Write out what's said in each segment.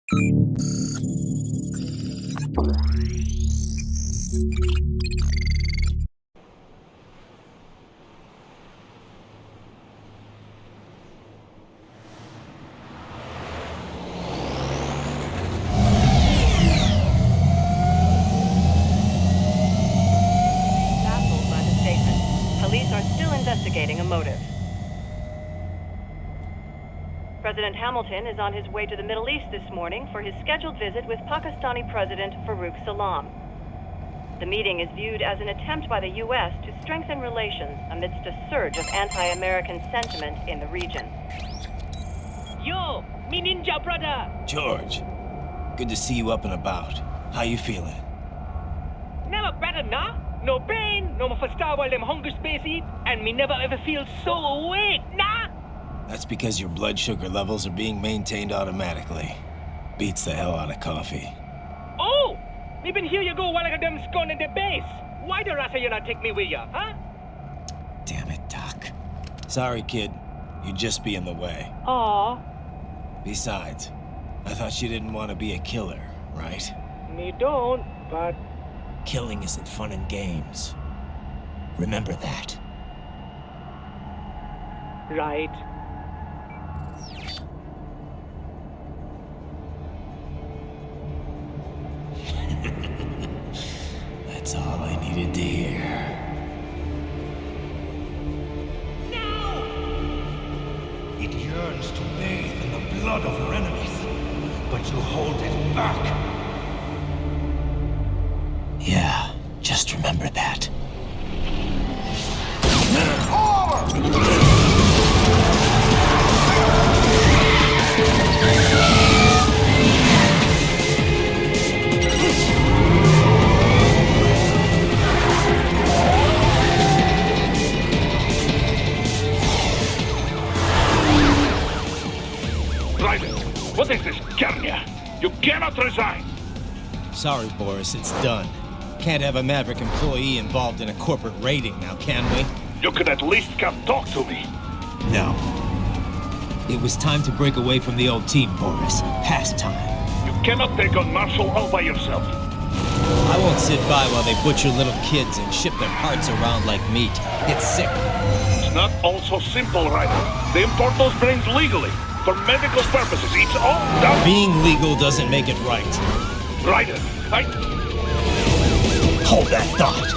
Baffled by the statement, police are still investigating a motive. President Hamilton is on his way to the Middle East this morning for his scheduled visit with Pakistani President Farouk Salam. The meeting is viewed as an attempt by the U.S. to strengthen relations amidst a surge of anti-American sentiment in the region. Yo, me ninja brother! George, good to see you up and about. How you feeling? Never better, nah? No pain, no more for star while them hunger space eat, and me never ever feel so awake, nah? That's because your blood sugar levels are being maintained automatically. Beats the hell out of coffee. Oh! Me been here you go while I got them scone in the base. Why the rasa you not take me with ya, huh? Damn it, Doc. Sorry, kid. You'd just be in the way. Aw. Besides, I thought you didn't want to be a killer, right? Me don't, but... Killing isn't fun and games. Remember that. Right. That's all I needed to hear. It yearns to bathe in the blood of your enemies, but you hold it back. Yeah, just remember that. What is this, Garnia? You cannot resign! Sorry, Boris, it's done. Can't have a Maverick employee involved in a corporate raiding now, can we? You could at least come talk to me. No. It was time to break away from the old team, Boris. Past time. You cannot take on Marshall all by yourself. I won't sit by while they butcher little kids and ship their parts around like meat. It's sick. It's not all so simple, Ryder. They import those brains legally. For medical purposes, it's all done. Being legal doesn't make it right. Ryder, Hold that thought.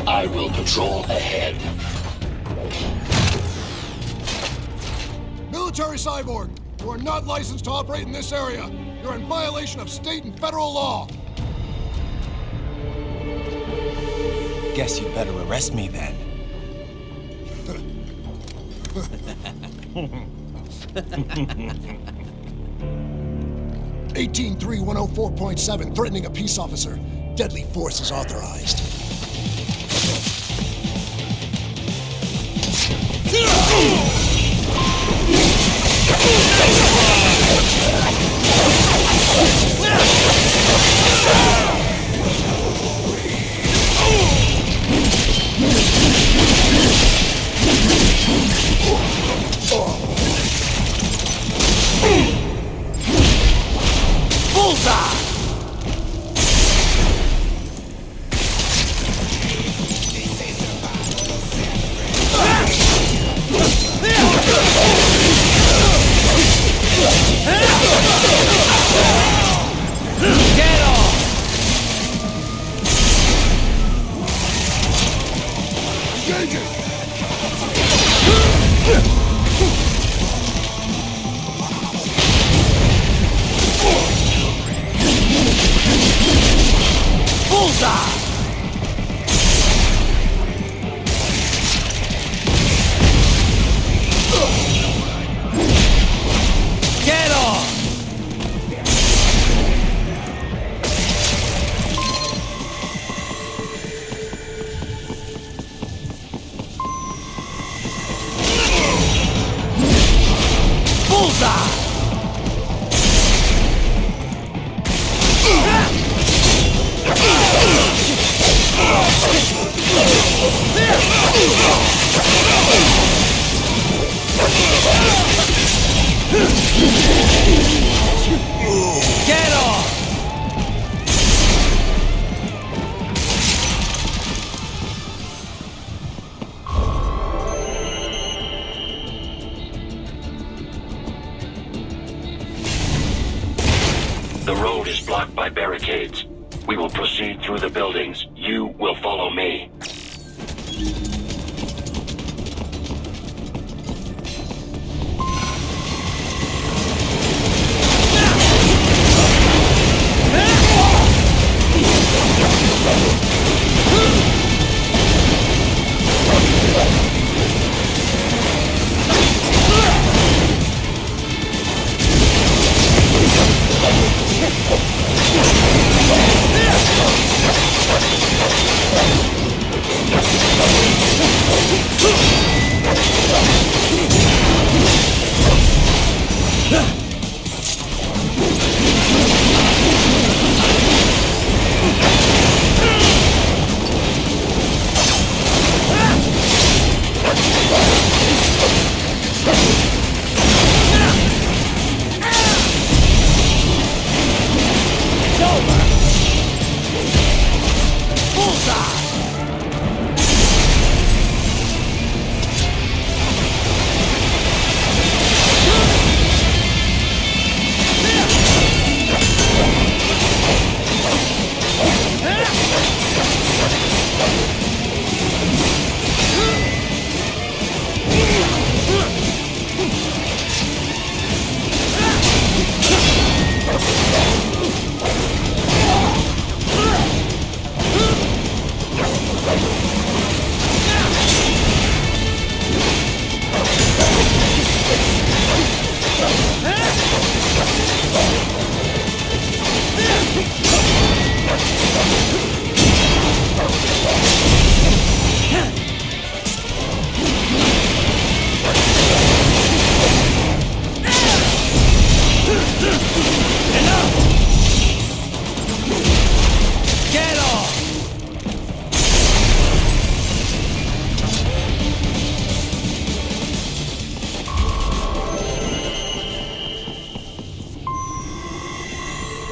I will patrol ahead. Military cyborg, you are not licensed to operate in this area. You're in violation of state and federal law. Guess you better arrest me then. 183104.7, threatening a peace officer. Deadly force is authorized. Bullseye! Bullseye! Get off! The road is blocked by barricades. We will proceed through the buildings. You will follow me.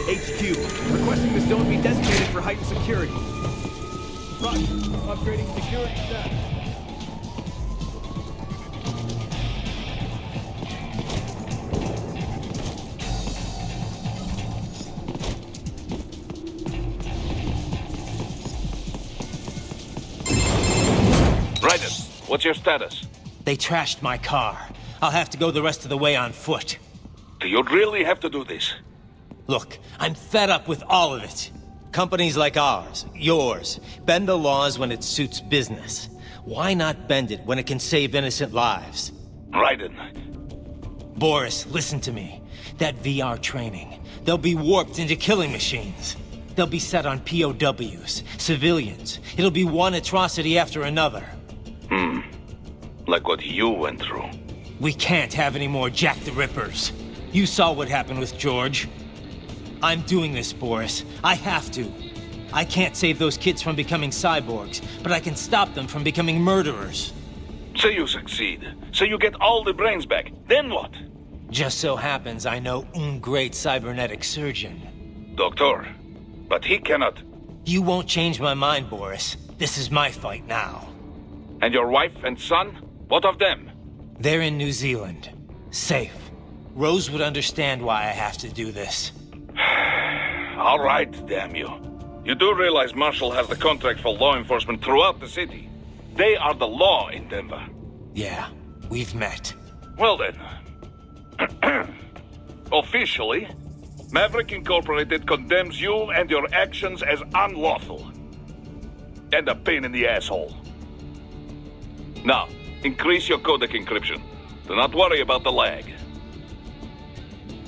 HQ, requesting the zone be designated for heightened security. Roger. Upgrading security status. Raiden, what's your status? They trashed my car. I'll have to go the rest of the way on foot. Do you really have to do this? Look, I'm fed up with all of it. Companies like ours, yours, bend the laws when it suits business. Why not bend it when it can save innocent lives? Raiden. Boris, listen to me. That VR training, they'll be warped into killing machines. They'll be set on POWs, civilians. It'll be one atrocity after another. Like what you went through. We can't have any more Jack the Rippers. You saw what happened with George. I'm doing this, Boris. I have to. I can't save those kids from becoming cyborgs, but I can stop them from becoming murderers. Say you succeed. Say you get all the brains back. Then what? Just so happens I know un great cybernetic surgeon. Doctor. But he cannot. You won't change my mind, Boris. This is my fight now. And your wife and son? What of them? They're in New Zealand. Safe. Rose would understand why I have to do this. All right, damn you. You do realize Marshall has the contract for law enforcement throughout the city. They are the law in Denver. Yeah, we've met. Well then. Officially, Maverick Incorporated condemns you and your actions as unlawful. And a pain in the asshole. Now, increase your codec encryption. Do not worry about the lag.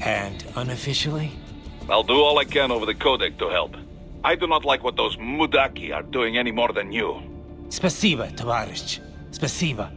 And unofficially? I'll do all I can over the codec to help. I do not like what those Mudaki are doing any more than you. Spasiba, Tavarish. Spasiba.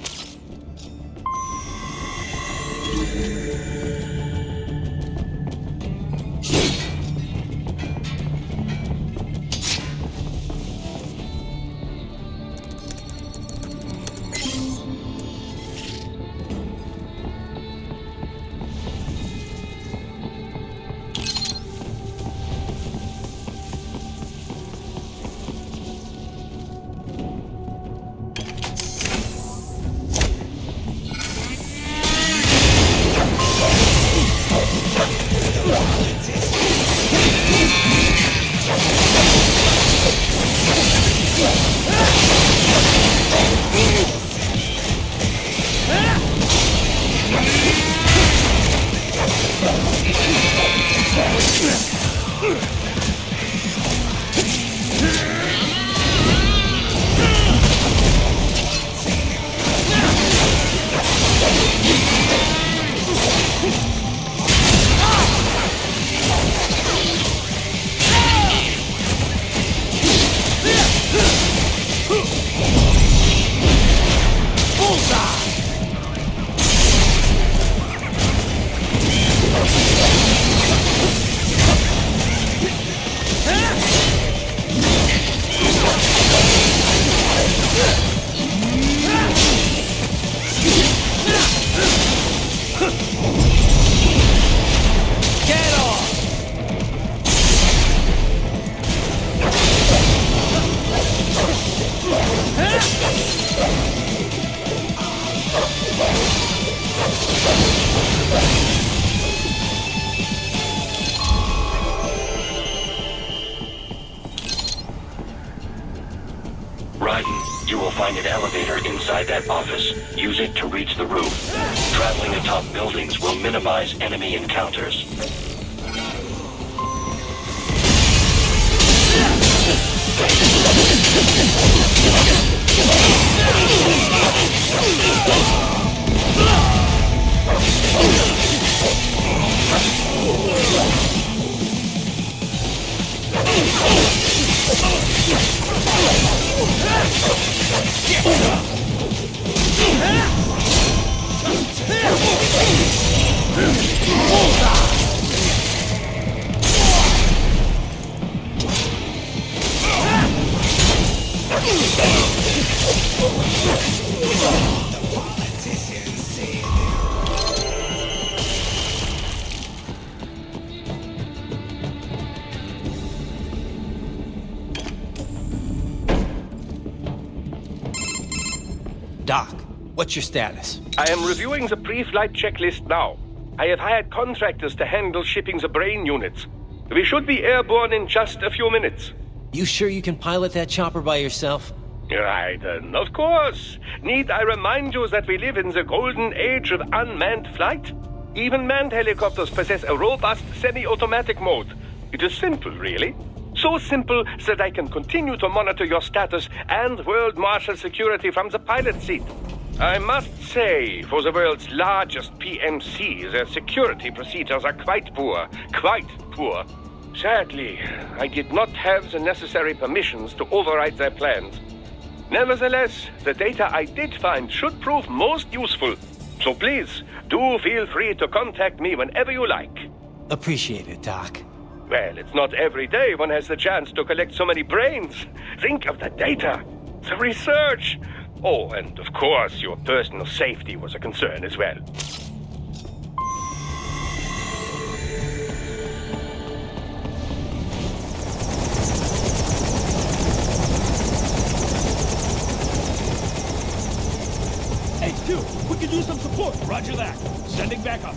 Raiden, you will find an elevator inside that office. Use it to reach the roof. Traveling atop buildings will minimize enemy encounters. Doc, what's your status? I am reviewing the pre-flight checklist now. I have hired contractors to handle shipping the brain units. We should be airborne in just a few minutes. You sure you can pilot that chopper by yourself? Raiden, of course. Need I remind you that we live in the golden age of unmanned flight? Even manned helicopters possess a robust semi-automatic mode. It is simple, really. So simple that I can continue to monitor your status and world marshal security from the pilot seat. I must say, for the world's largest PMC, their security procedures are quite poor. Quite poor. Sadly, I did not have the necessary permissions to override their plans. Nevertheless, the data I did find should prove most useful. So please, do feel free to contact me whenever you like. Appreciate it, Doc. Well, it's not every day one has the chance to collect so many brains. Think of the data, the research. Oh, and of course, your personal safety was a concern as well. Hey, Q, we could use some support. Roger that. Sending back up.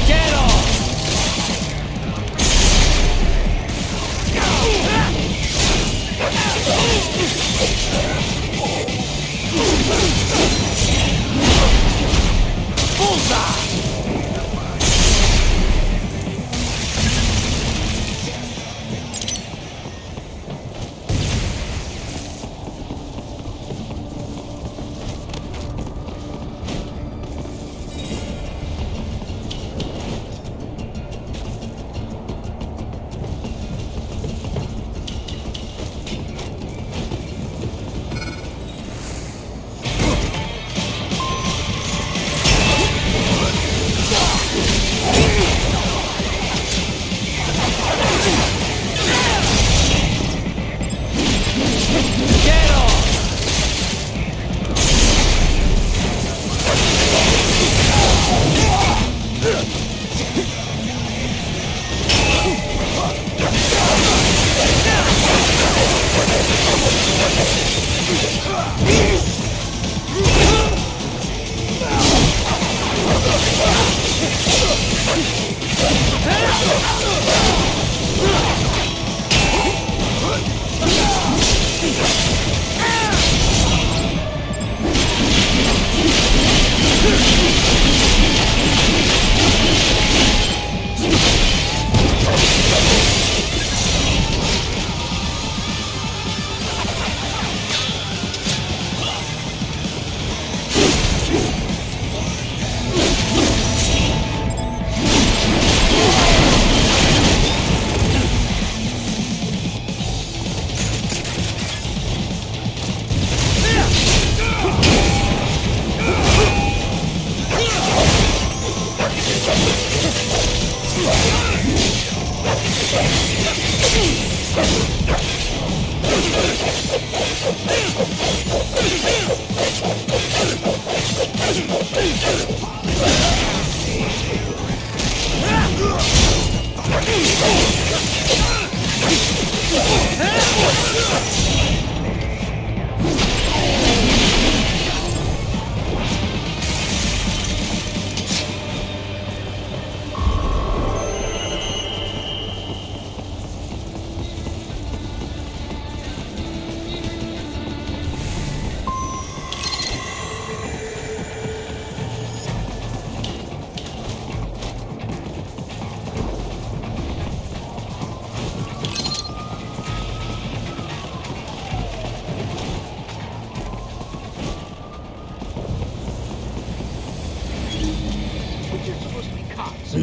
Get off! Bullseye!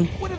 you.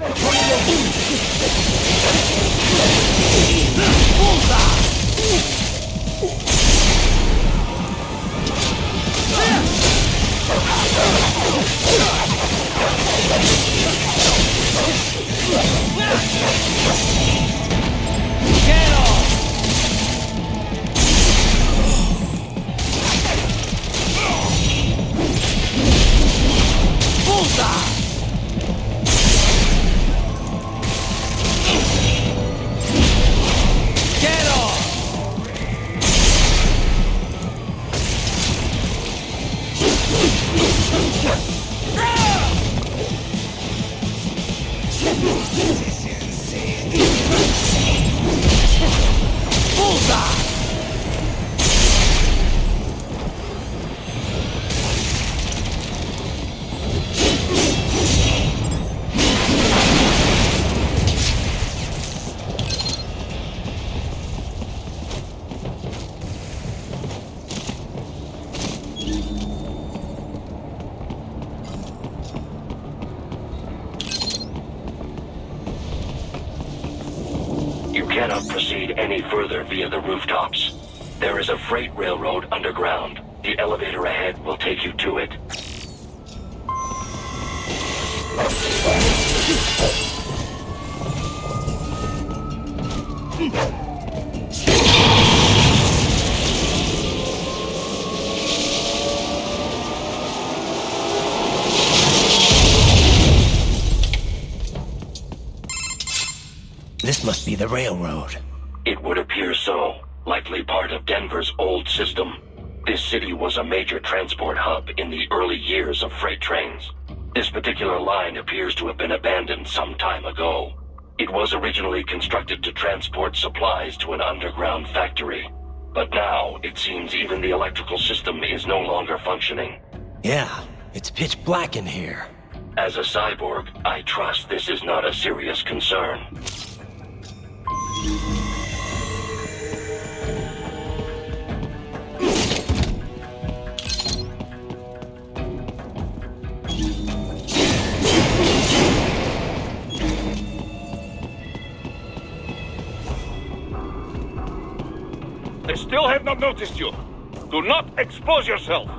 You cannot proceed any further via the rooftops. There is a freight railroad underground. The elevator ahead will take you to it. This must be the railroad. It would appear so. Likely part of Denver's old system. This city was a major transport hub in the early years of freight trains. This particular line appears to have been abandoned some time ago. It was originally constructed to transport supplies to an underground factory. But now, it seems even the electrical system is no longer functioning. Yeah, it's pitch black in here. As a cyborg, I trust this is not a serious concern. I still have not noticed you. Do not expose yourself.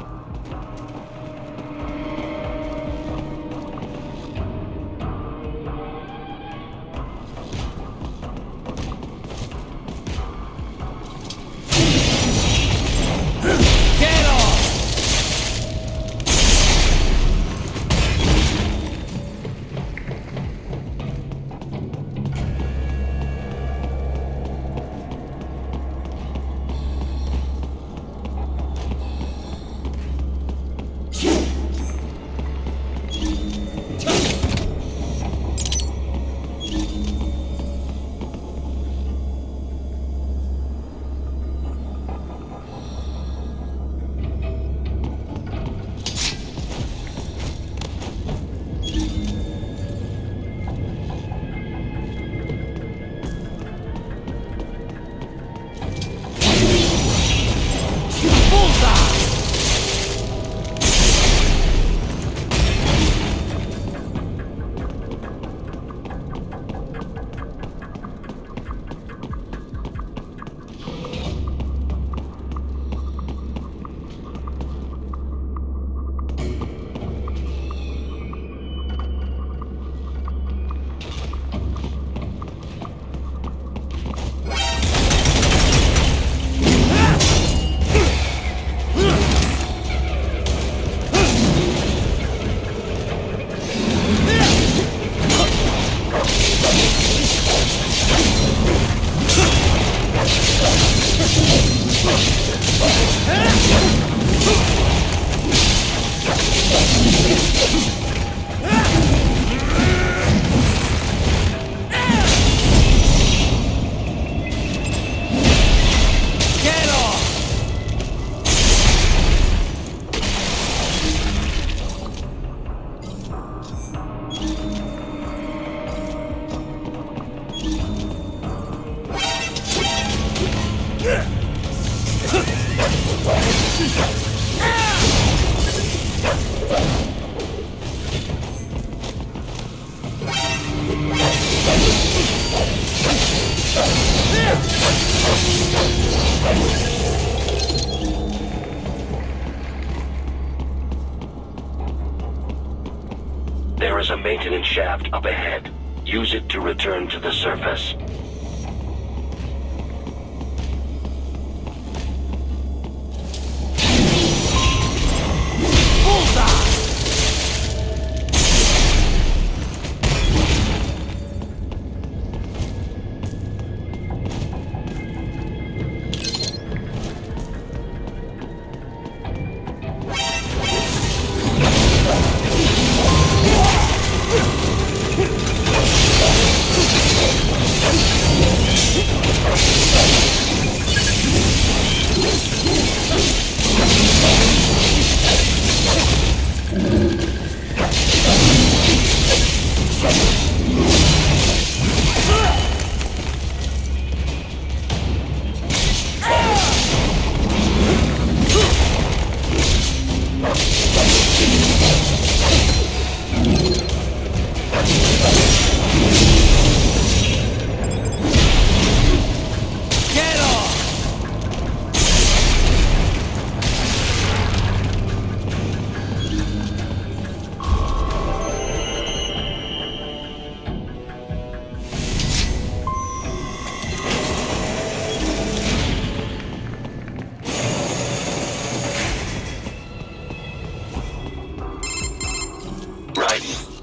There is a maintenance shaft up ahead. Use it to return to the surface.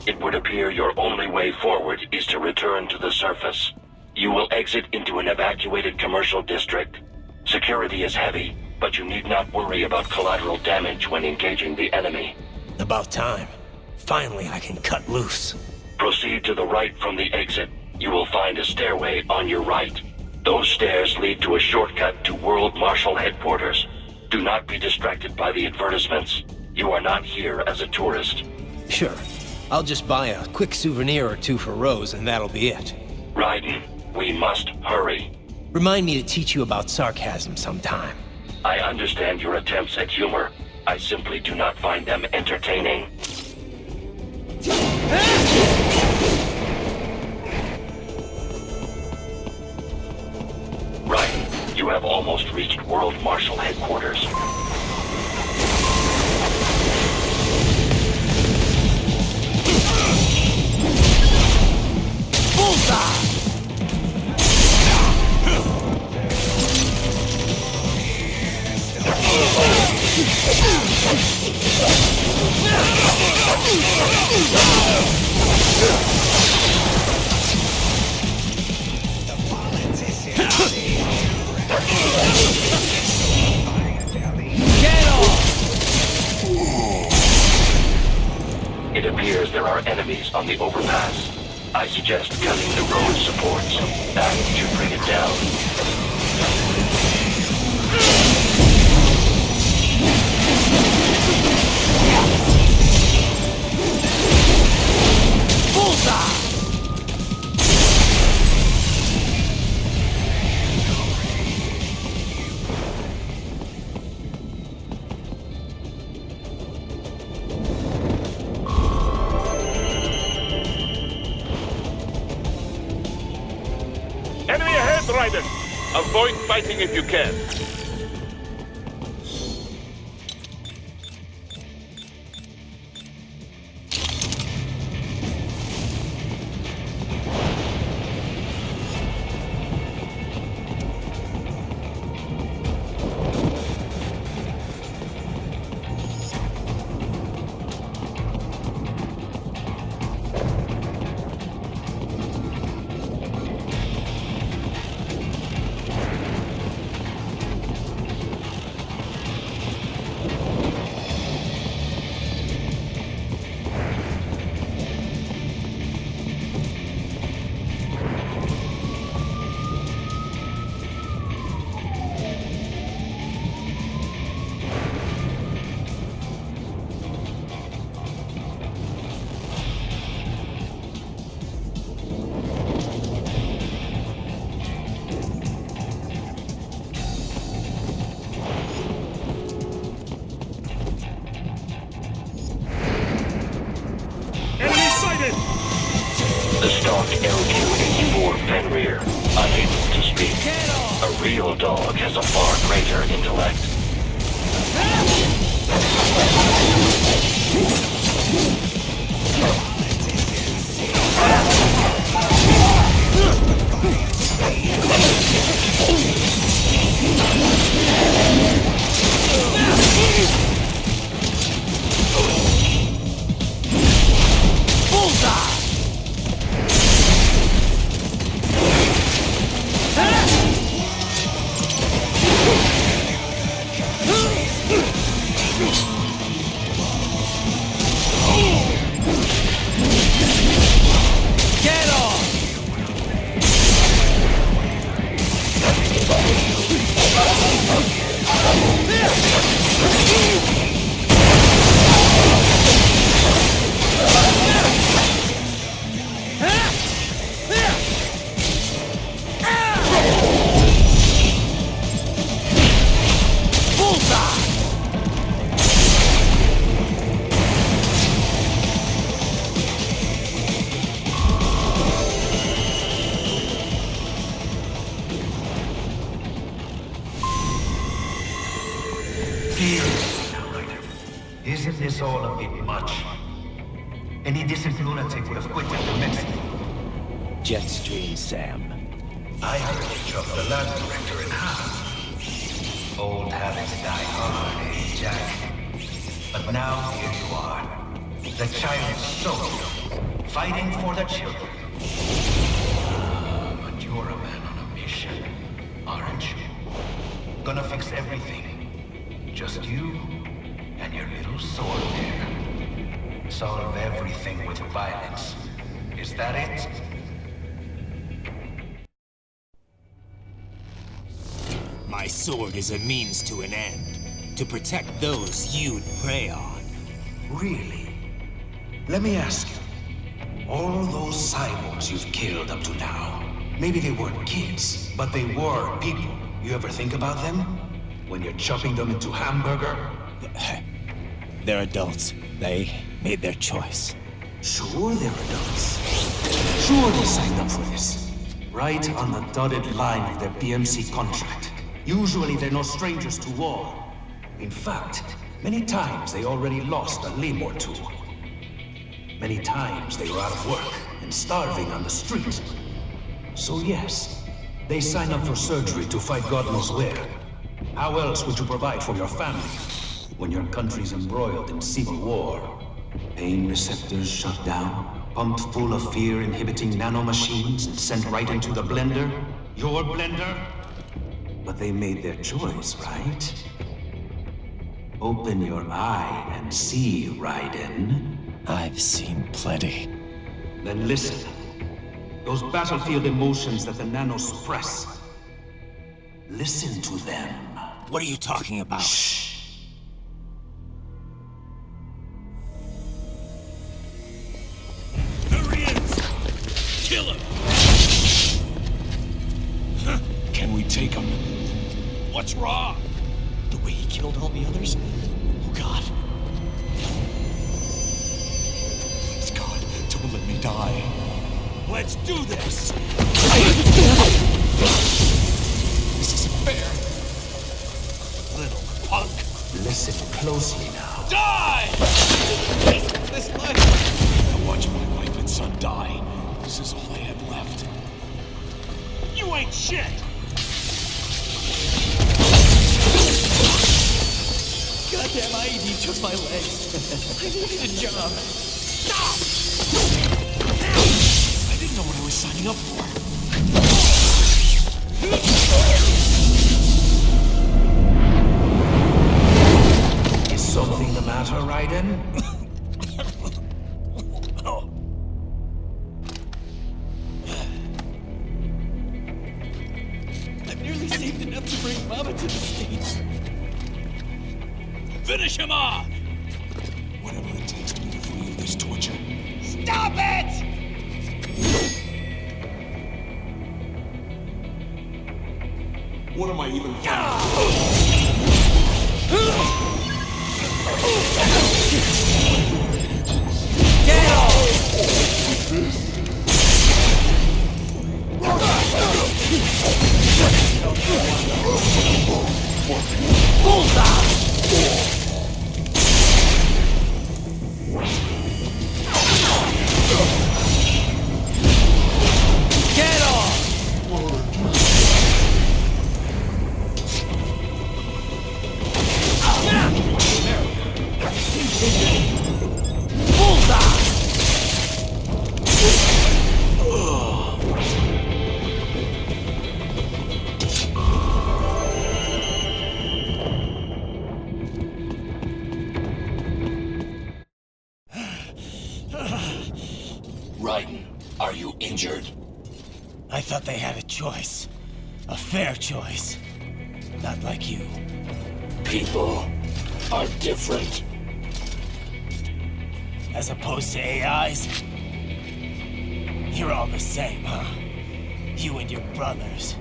It would appear your only way forward is to return to the surface. You will exit into an evacuated commercial district. Security is heavy, but you need not worry about collateral damage when engaging the enemy. About time. Finally, I can cut loose. Proceed to the right from the exit. You will find a stairway on your right. Those stairs lead to a shortcut to World Marshal Headquarters. Do not be distracted by the advertisements. You are not here as a tourist. Sure. I'll just buy a quick souvenir or two for Rose, and that'll be it. Raiden, we must hurry. Remind me to teach you about sarcasm sometime. I understand your attempts at humor. I simply do not find them entertaining. Raiden, you have almost reached World Marshal Headquarters. It appears there are enemies on the overpass. I suggest cutting the road supports. That should bring it down. Enemy ahead, Raiden! Avoid fighting if you can. The stock LQ-84 Fenrir, unable A real dog has a far greater intellect. Isn't this all a bit much? Any decent lunatic would have quit after Mexico. Jetstream, Sam. I heard they chopped the lab director in half. Old habits die hard, eh, Jack? But now here you are. The child's soul, fighting for the children. But you're a man on a mission, aren't you? Gonna fix everything. Just you and your little sword there. Solve everything with violence. Is that it? My sword is a means to an end. To protect those you'd prey on. Really? Let me ask you. All those cyborgs you've killed up to now, maybe they weren't kids, but they were people. You ever think about them? When you're chopping them into hamburger? They're adults. They made their choice. Sure they're adults. Sure they signed up for this. Right on the dotted line of their BMC contract. Usually they're no strangers to war. In fact, many times they already lost a limb or two. Many times they were out of work and starving on the street. So yes, they sign up for surgery to fight God knows where. How else would you provide for your family when your country's embroiled in civil war? Pain receptors shut down, pumped full of fear-inhibiting nanomachines and sent right into the blender? Your blender? But they made their choice, right? Open your eye and see, Raiden. I've seen plenty. Then listen. Those battlefield emotions that the nanos suppress. Listen to them. What are you talking about? Shh. Kill him! Can we take him? What's wrong? The way he killed all the others? Oh, God. Please, God, don't let me die. Let's do this! This isn't fair. Little punk. Listen closely now. Die! This life! I watched my wife and son die. This is all I had left. You ain't shit! Goddamn IED took my legs. I needed a job. Stop! I didn't know what I was signing up for. Is something the matter, Raiden? Saved enough to bring Mama to the States. Finish him off! Whatever it takes to be free of this torture. Stop it! What am I even Get off! Raiden, are you injured? I thought they had a choice. A fair choice. Not like you. People are different. As opposed to AIs? You're all the same, huh? You and your brothers.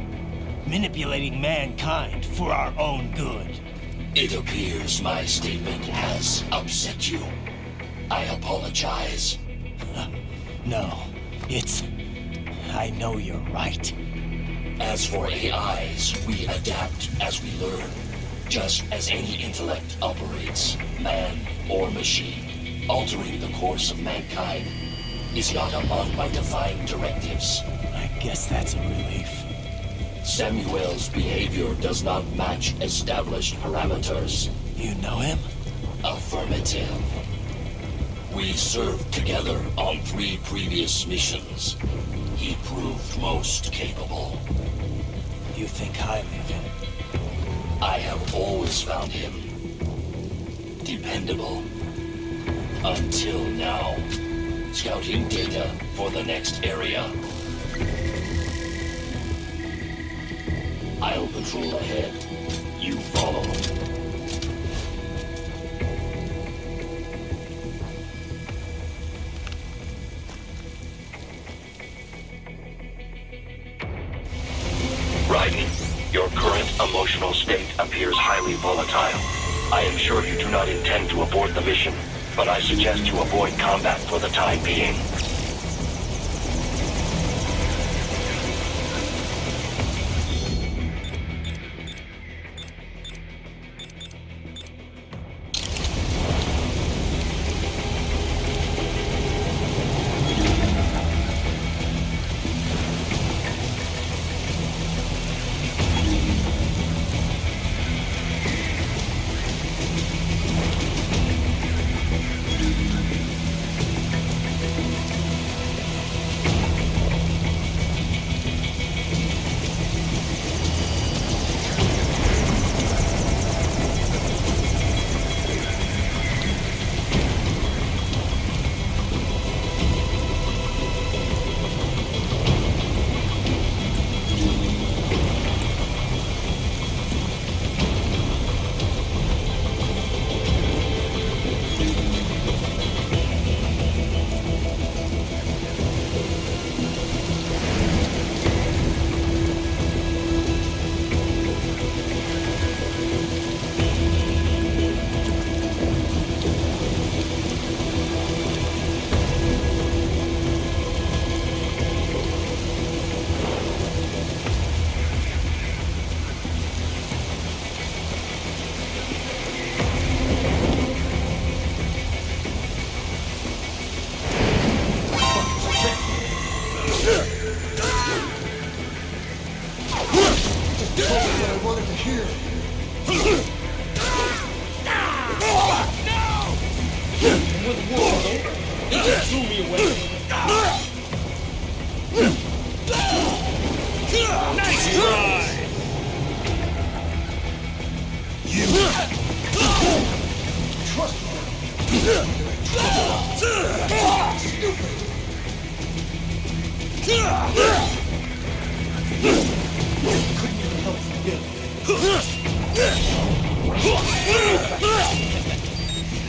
Manipulating mankind for our own good. It appears my statement has upset you. I apologize. No, it's... I know you're right. As for AIs, we adapt as we learn. Just as any intellect operates, man or machine. Altering the course of mankind is not among my defined directives. I guess that's a relief. Samuel's behavior does not match established parameters. You know him? Affirmative. We served together on 3 previous missions. He proved most capable. You think highly of him? I have always found him dependable. Until now. Scouting data for the next area. I'll patrol ahead. You follow. Raiden, your current emotional state appears highly volatile. I am sure you do not intend to abort the mission, but I suggest you avoid combat for the time being.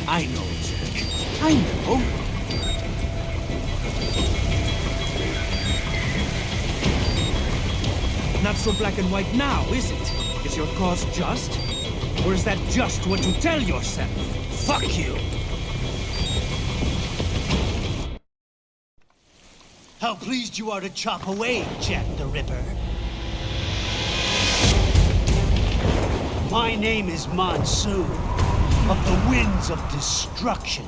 I know, Jack. I know. Not so black and white now, is it? Is your cause just? Or is that just what you tell yourself? Fuck you! How pleased you are to chop away, Jack the Ripper. My name is Monsoon, of the Winds of Destruction.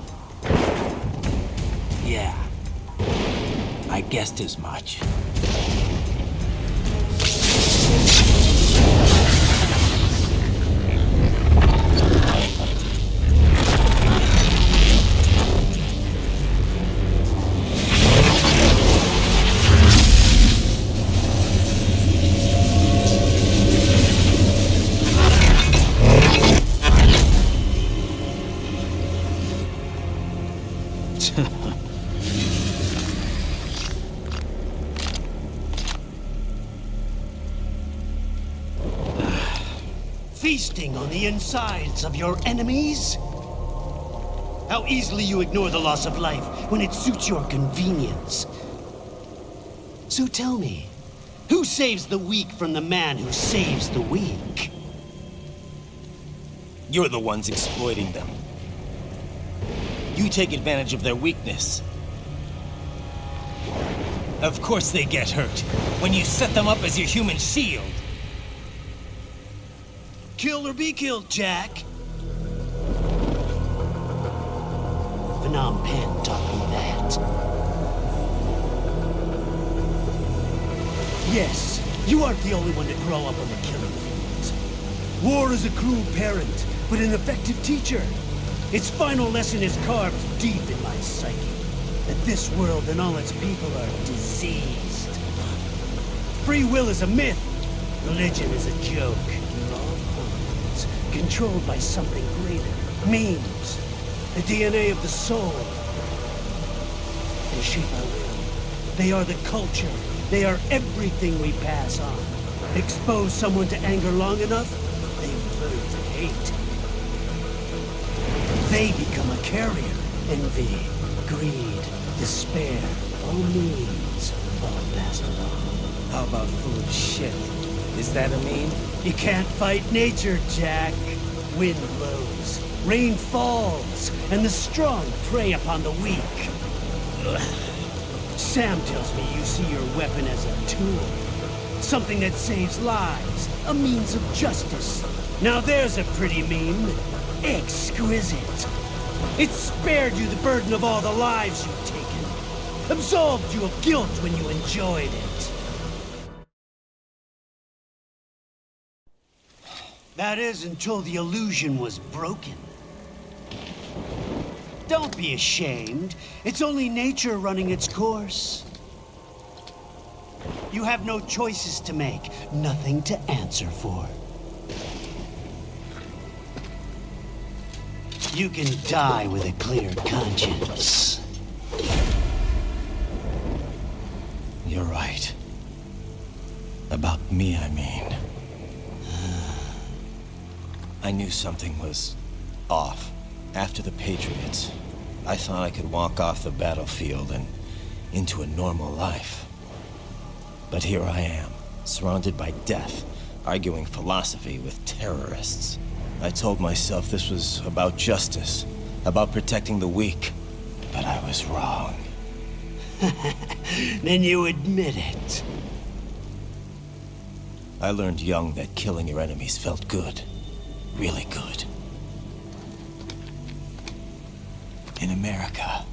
Yeah. I guessed as much. feasting on the insides of your enemies? How easily you ignore the loss of life when it suits your convenience. So tell me, who saves the weak from the man who saves the weak? You're the ones exploiting them. You take advantage of their weakness. Of course they get hurt when you set them up as your human shield. Kill or be killed, Jack. Phnom Penh taught me that. Yes, you aren't the only one to grow up on the killing fields. War is a cruel parent, but an effective teacher. Its final lesson is carved deep in my psyche. That this world and all its people are diseased. Free will is a myth. Religion is a joke. We're all pawns, controlled by something greater. Memes. The DNA of the soul. They shape our will. They are the culture. They are everything we pass on. Expose someone to anger long enough, they learn to hate. They become a carrier. Envy, greed, despair, all memes, all passed along. How about full of shit? Is that a meme? You can't fight nature, Jack. Wind blows, rain falls, and the strong prey upon the weak. Ugh. Sam tells me you see your weapon as a tool. Something that saves lives, a means of justice. Now there's a pretty meme. Exquisite. It spared you the burden of all the lives you've taken. Absolved you of guilt when you enjoyed it. That is until the illusion was broken. Don't be ashamed. It's only nature running its course. You have no choices to make, nothing to answer for. You can die with a clear conscience. You're right. About me, I mean. I knew something was off. After the Patriots, I thought I could walk off the battlefield and into a normal life. But here I am, surrounded by death, arguing philosophy with terrorists. I told myself this was about justice, about protecting the weak, but I was wrong. Then you admit it. I learned young that killing your enemies felt good. Really good. In America,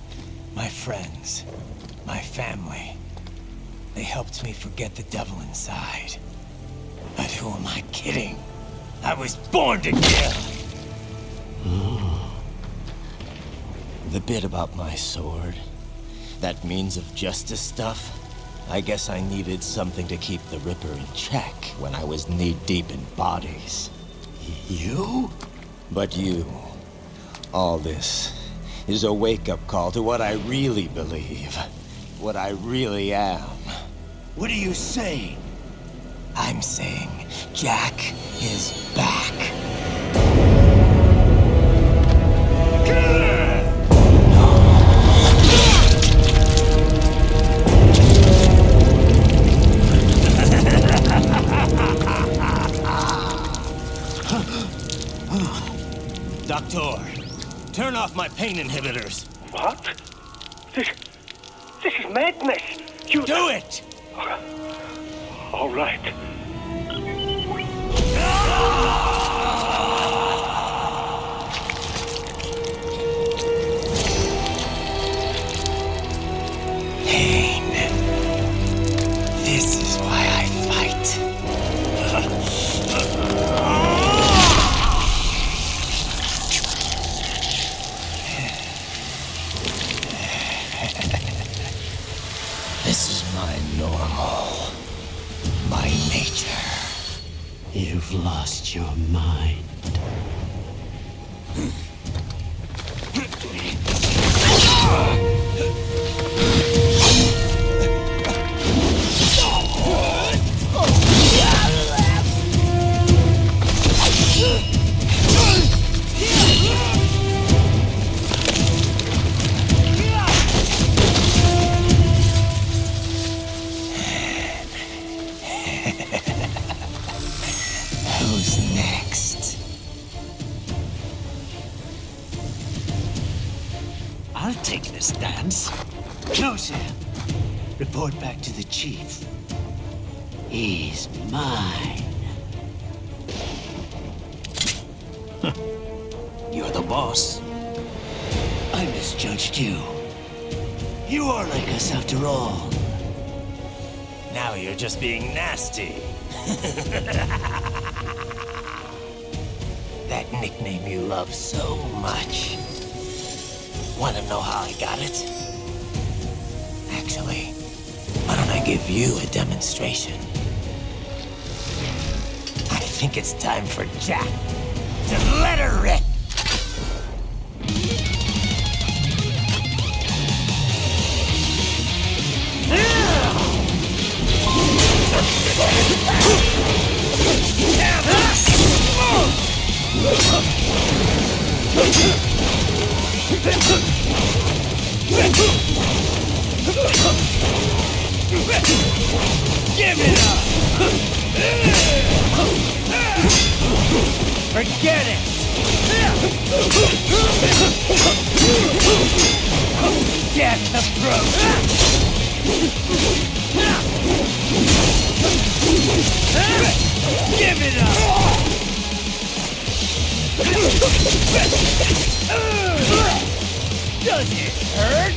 my friends, my family, they helped me forget the devil inside. But who am I kidding? I was born to kill! The bit about my sword, that means of justice stuff, I guess I needed something to keep the Ripper in check when I was knee-deep in bodies. You? But you, all this, is a wake-up call to what I really believe, what I really am. What do you say? I'm saying Jack is back. Doctor, turn off my pain inhibitors. What? This is madness. You do it! All right. Pain. This is why I fight. This is my normal. My nature. You've lost your mind. I'll take this dance. Closer. Report back to the chief. He's mine. You're the boss. I misjudged you. You are like us after all. Now you're just being nasty. That nickname you love so much. Want to know how I got it? Actually, why don't I give you a demonstration? I think it's time for Jack to let her rip. Give it up! Forget it! Death approaches! Give it up! Does it hurt?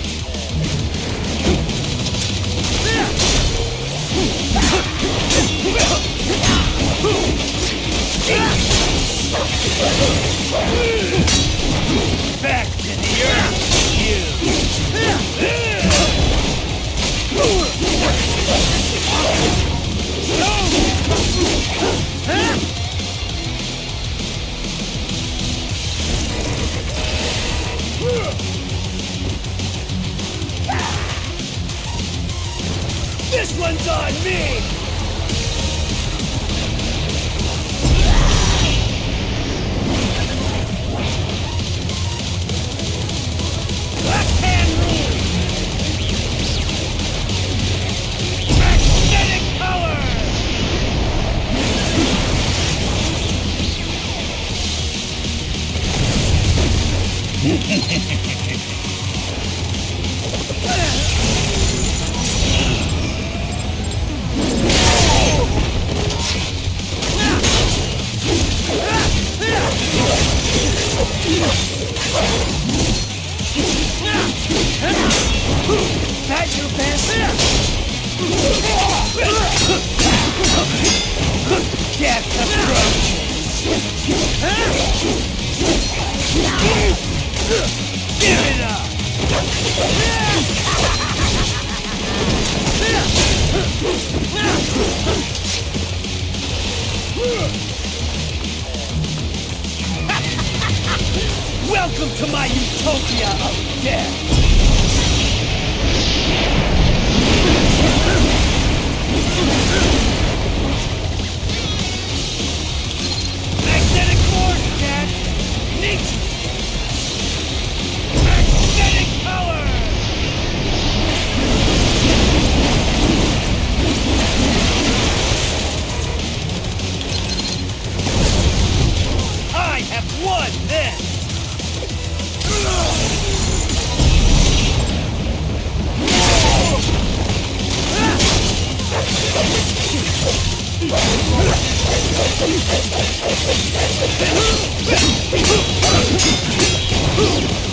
Back to the earth, you! This one's on me! Left hand rule! Magnetic power! That your best? Death approaches! Give it up! Welcome to my utopia of death! Magnetic force, Jack! Nature! Magnetic power! I have won this!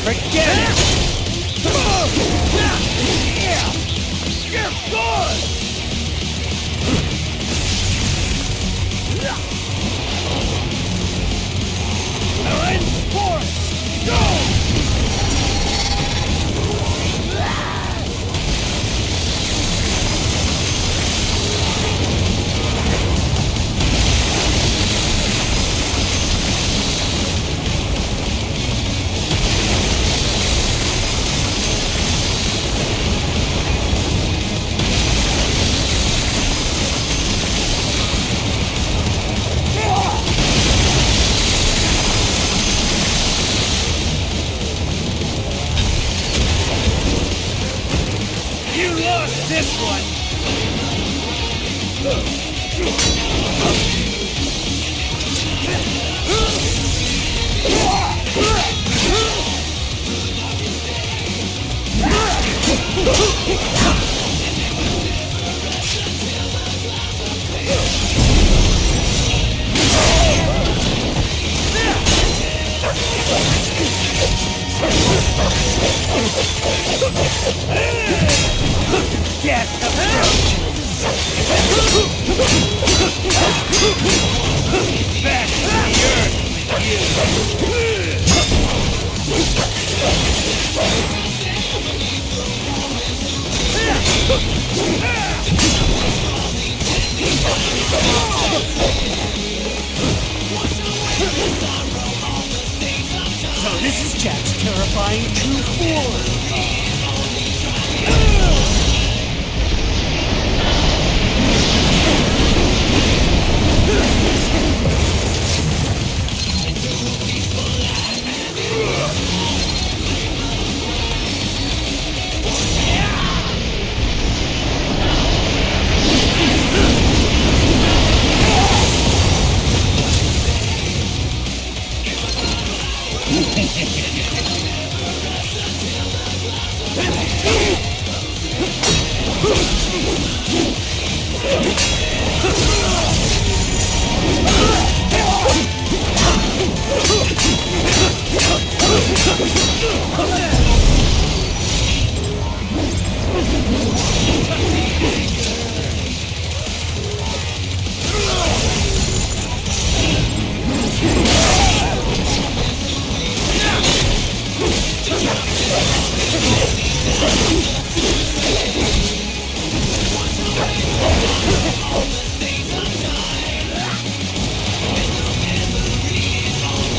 Forget it! You're gone! Lens force! Go! This one! Death approaches! Back to the earth with you! So this is Jack's terrifying true form!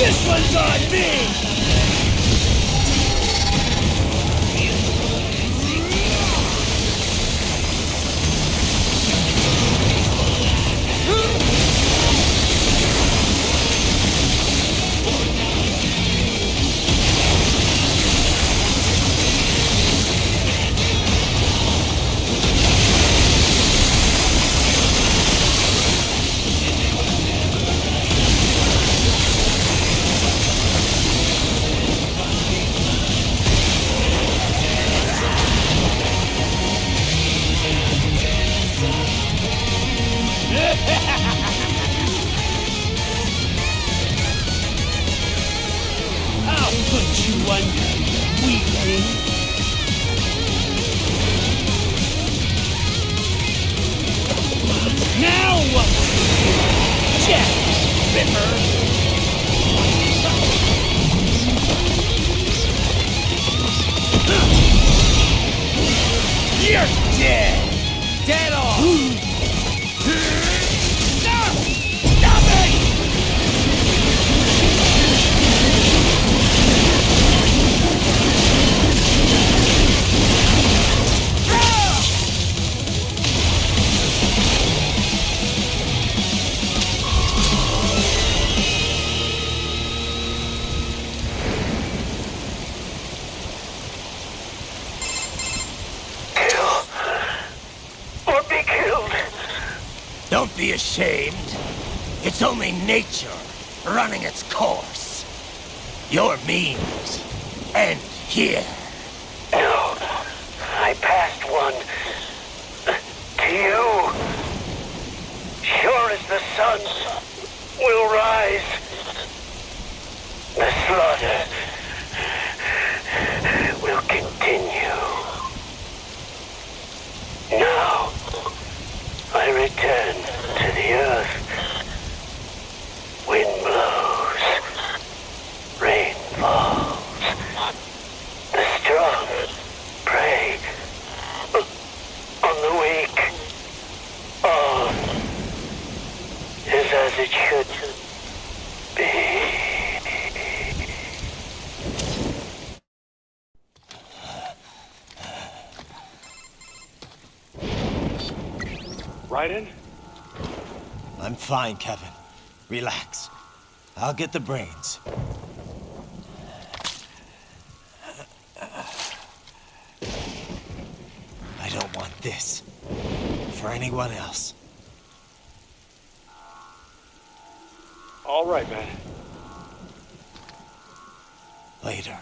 This one's on me! I'll put you under, weakling. Now what will you do, Jack Ripper? You're dead! Dead on! Stop! Stop it! Don't be ashamed. It's only nature running its course. Your means end here. No, I passed one to you. Sure as the sun will rise, the slaughter will continue. Now, I return to the earth. Wind blows, rain falls. The strong prey on the weak. All is as it should be. Raiden? I'm fine, Kevin. Relax. I'll get the brains. I don't want this for anyone else. All right, man. Later.